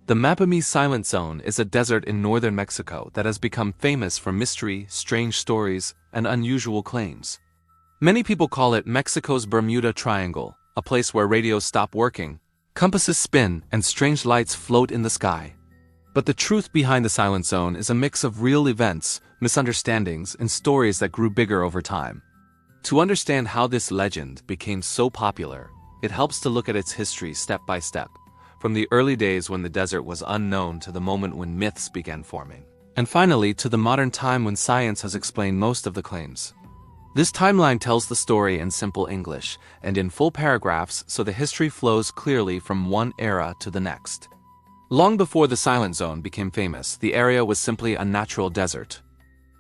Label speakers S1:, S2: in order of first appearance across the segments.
S1: The Mapimí Silent Zone is a desert in northern Mexico that has become famous for mystery, strange stories, and unusual claims. Many people call it Mexico's Bermuda Triangle, a place where radios stop working, compasses spin, and strange lights float in the sky. But the truth behind the Silent Zone is a mix of real events, misunderstandings, and stories that grew bigger over time. To understand how this legend became so popular, it helps to look at its history step by step, from the early days when the desert was unknown to the moment when myths began forming, and finally to the modern time when science has explained most of the claims. This timeline tells the story in simple English and in full paragraphs so the history flows clearly from one era to the next. Long before the Silent Zone became famous, the area was simply a natural desert.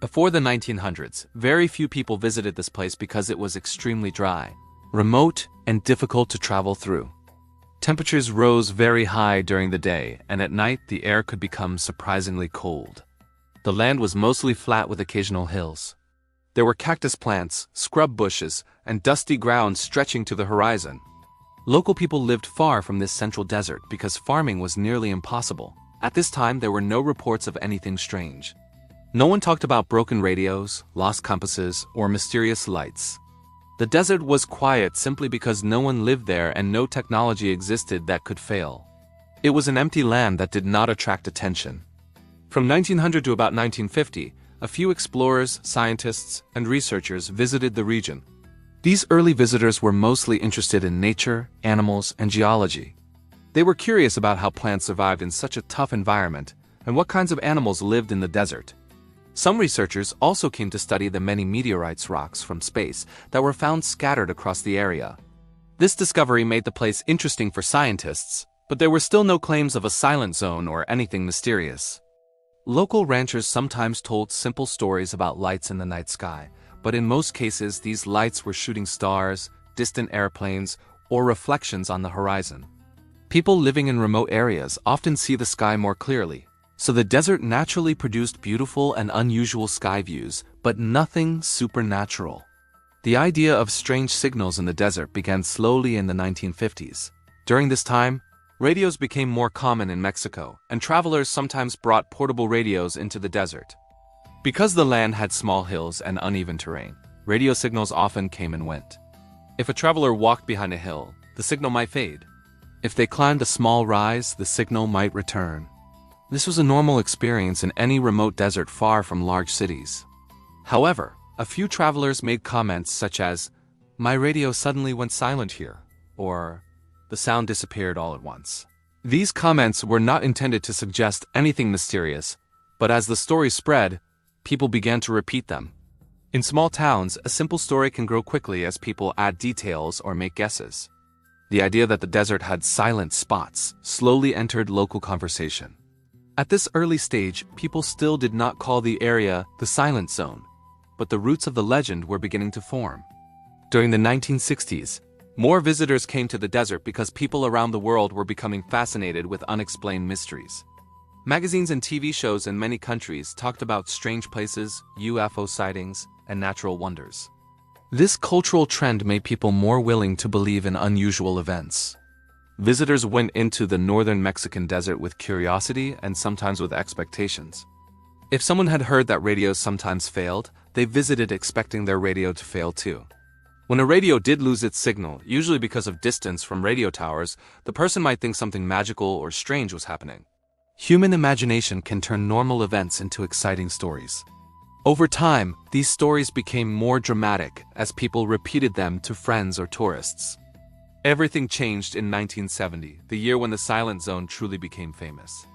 S1: Before the 1900s, very few people visited this place because it was extremely dry, remote, and difficult to travel through. Temperatures rose very high during the day, and at night the air could become surprisingly cold. The land was mostly flat with occasional hills. There were cactus plants, scrub bushes, and dusty ground stretching to the horizon. Local people lived far from this central desert because farming was nearly impossible. At this time, there were no reports of anything strange. No one talked about broken radios, lost compasses, or mysterious lights. The desert was quiet simply because no one lived there and no technology existed that could fail. It was an empty land that did not attract attention. From 1900 to about 1950, a few explorers, scientists, and researchers visited the region. These early visitors were mostly interested in nature, animals, and geology. They were curious about how plants survived in such a tough environment and what kinds of animals lived in the desert. Some researchers also came to study the many meteorites rocks from space that were found scattered across the area. This discovery made the place interesting for scientists, but there were still no claims of a silent zone or anything mysterious. Local ranchers sometimes told simple stories about lights in the night sky, but in most cases these lights were shooting stars, distant airplanes, or reflections on the horizon. People living in remote areas often see the sky more clearly, so the desert naturally produced beautiful and unusual sky views, but nothing supernatural. The idea of strange signals in the desert began slowly in the 1950s. During this time, radios became more common in Mexico, and travelers sometimes brought portable radios into the desert. Because the land had small hills and uneven terrain, radio signals often came and went. If a traveler walked behind a hill, the signal might fade. If they climbed a small rise, the signal might return. This was a normal experience in any remote desert far from large cities. However, a few travelers made comments such as, "My radio suddenly went silent here," or "The sound disappeared all at once." These comments were not intended to suggest anything mysterious, but as the story spread, people began to repeat them. In small towns, a simple story can grow quickly as people add details or make guesses. The idea that the desert had silent spots slowly entered local conversation. At this early stage, people still did not call the area the Silent Zone, but the roots of the legend were beginning to form. During the 1960s, more visitors came to the desert because people around the world were becoming fascinated with unexplained mysteries. Magazines and TV shows in many countries talked about strange places, UFO sightings, and natural wonders. This cultural trend made people more willing to believe in unusual events. Visitors went into the northern Mexican desert with curiosity and sometimes with expectations. If someone had heard that radios sometimes failed, they visited expecting their radio to fail too. When a radio did lose its signal, usually because of distance from radio towers, the person might think something magical or strange was happening. Human imagination can turn normal events into exciting stories. Over time, these stories became more dramatic as people repeated them to friends or tourists. Everything changed in 1970, the year when the Silent Zone truly became famous.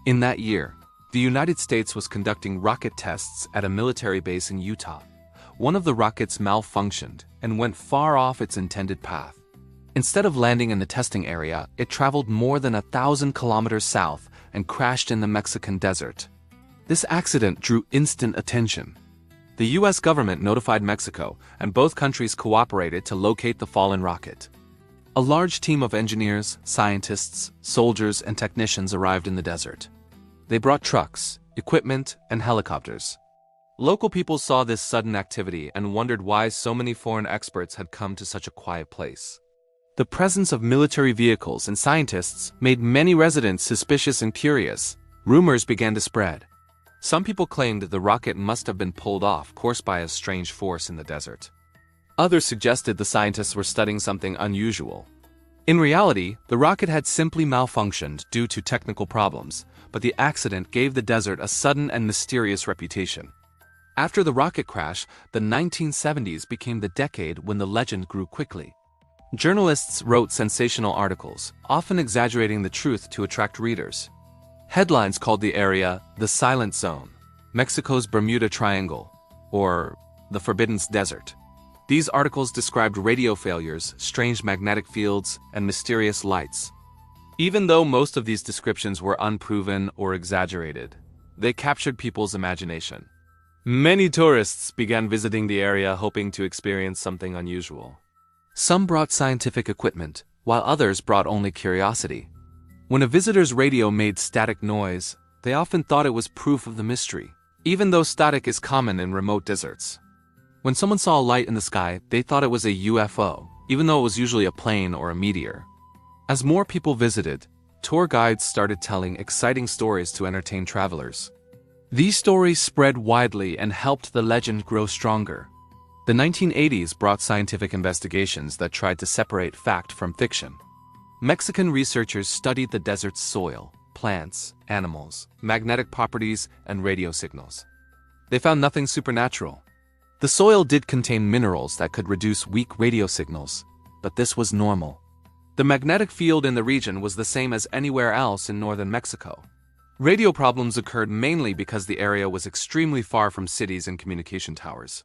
S1: In that year, the United States was conducting rocket tests at a military base in Utah. One of the rockets malfunctioned and went far off its intended path. Instead of landing in the testing area, it traveled more than 1,000 kilometers south and crashed in the Mexican desert. This accident drew instant attention. The US government notified Mexico, and both countries cooperated to locate the fallen rocket. A large team of engineers, scientists, soldiers, and technicians arrived in the desert. They brought trucks, equipment, and helicopters. Local people saw this sudden activity and wondered why so many foreign experts had come to such a quiet place. The presence of military vehicles and scientists made many residents suspicious and curious. Rumors began to spread. Some people claimed that the rocket must have been pulled off course by a strange force in the desert. Others suggested the scientists were studying something unusual. In reality, the rocket had simply malfunctioned due to technical problems, but the accident gave the desert a sudden and mysterious reputation. After the rocket crash, the 1970s became the decade when the legend grew quickly. Journalists wrote sensational articles, often exaggerating the truth to attract readers. Headlines called the area the Silent Zone, Mexico's Bermuda Triangle, or the Forbidden Desert. These articles described radio failures, strange magnetic fields, and mysterious lights. Even though most of these descriptions were unproven or exaggerated, they captured people's imagination. Many tourists began visiting the area hoping to experience something unusual. Some brought scientific equipment, while others brought only curiosity. When a visitor's radio made static noise, they often thought it was proof of the mystery, even though static is common in remote deserts. When someone saw a light in the sky, they thought it was a UFO, even though it was usually a plane or a meteor. As more people visited, tour guides started telling exciting stories to entertain travelers. These stories spread widely and helped the legend grow stronger. The 1980s brought scientific investigations that tried to separate fact from fiction. Mexican researchers studied the desert's soil, plants, animals, magnetic properties, and radio signals. They found nothing supernatural. The soil did contain minerals that could reduce weak radio signals, but this was normal. The magnetic field in the region was the same as anywhere else in northern Mexico. Radio problems occurred mainly because the area was extremely far from cities and communication towers.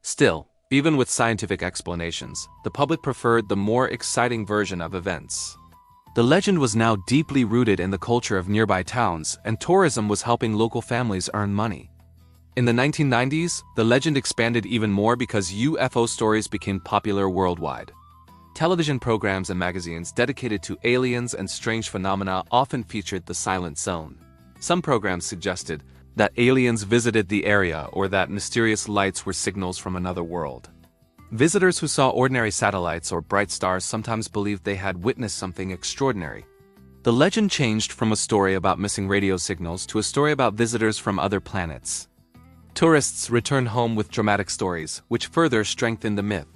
S1: Still, even with scientific explanations, the public preferred the more exciting version of events. The legend was now deeply rooted in the culture of nearby towns, and tourism was helping local families earn money. In the 1990s, the legend expanded even more because UFO stories became popular worldwide. Television programs and magazines dedicated to aliens and strange phenomena often featured the Silent Zone. Some programs suggested that aliens visited the area or that mysterious lights were signals from another world. Visitors who saw ordinary satellites or bright stars sometimes believed they had witnessed something extraordinary. The legend changed from a story about missing radio signals to a story about visitors from other planets. Tourists returned home with dramatic stories, which further strengthened the myth.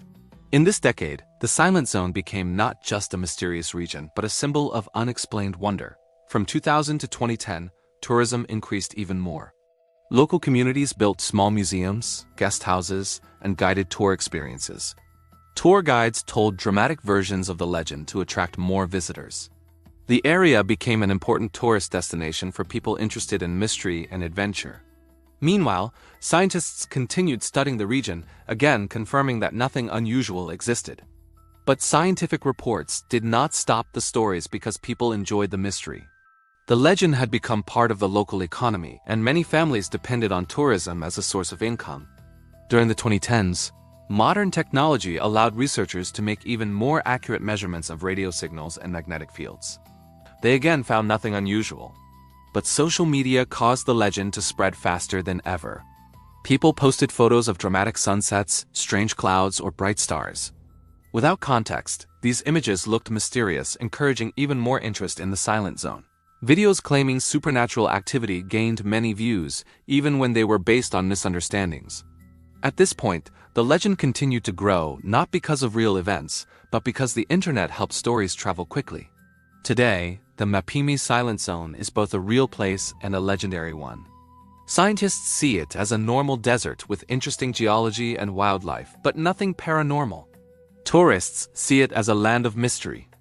S1: In this decade, the Silent Zone became not just a mysterious region, but a symbol of unexplained wonder. From 2000 to 2010, tourism increased even more. Local communities built small museums, guest houses, and guided tour experiences. Tour guides told dramatic versions of the legend to attract more visitors. The area became an important tourist destination for people interested in mystery and adventure. Meanwhile, scientists continued studying the region, again confirming that nothing unusual existed. But scientific reports did not stop the stories because people enjoyed the mystery. The legend had become part of the local economy, and many families depended on tourism as a source of income. During the 2010s, modern technology allowed researchers to make even more accurate measurements of radio signals and magnetic fields. They again found nothing unusual. But social media caused the legend to spread faster than ever. People posted photos of dramatic sunsets, strange clouds, or bright stars. Without context, these images looked mysterious, encouraging even more interest in the Silent Zone. Videos claiming supernatural activity gained many views, even when they were based on misunderstandings. At this point, the legend continued to grow not because of real events, but because the internet helped stories travel quickly. Today, the Mapimí Silent Zone is both a real place and a legendary one. Scientists see it as a normal desert with interesting geology and wildlife, but nothing paranormal. Tourists see it as a land of mystery.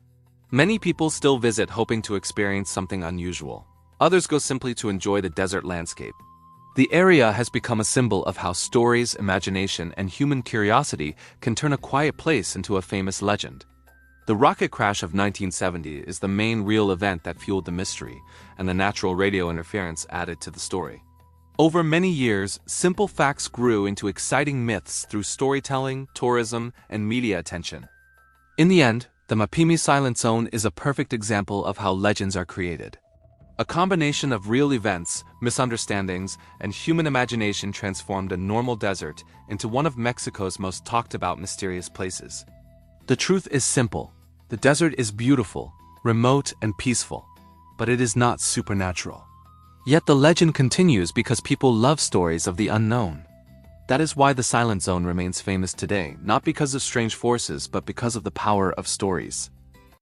S1: Many people still visit hoping to experience something unusual. Others go simply to enjoy the desert landscape. The area has become a symbol of how stories, imagination, and human curiosity can turn a quiet place into a famous legend. The rocket crash of 1970 is the main real event that fueled the mystery, and the natural radio interference added to the story. Over many years, simple facts grew into exciting myths through storytelling, tourism, and media attention. In the end, the Mapimí Silent Zone is a perfect example of how legends are created. A combination of real events, misunderstandings, and human imagination transformed a normal desert into one of Mexico's most talked about mysterious places. The truth is simple. The desert is beautiful, remote, and peaceful, but it is not supernatural. Yet the legend continues because people love stories of the unknown. That is why the Silent Zone remains famous today, not because of strange forces but because of the power of stories.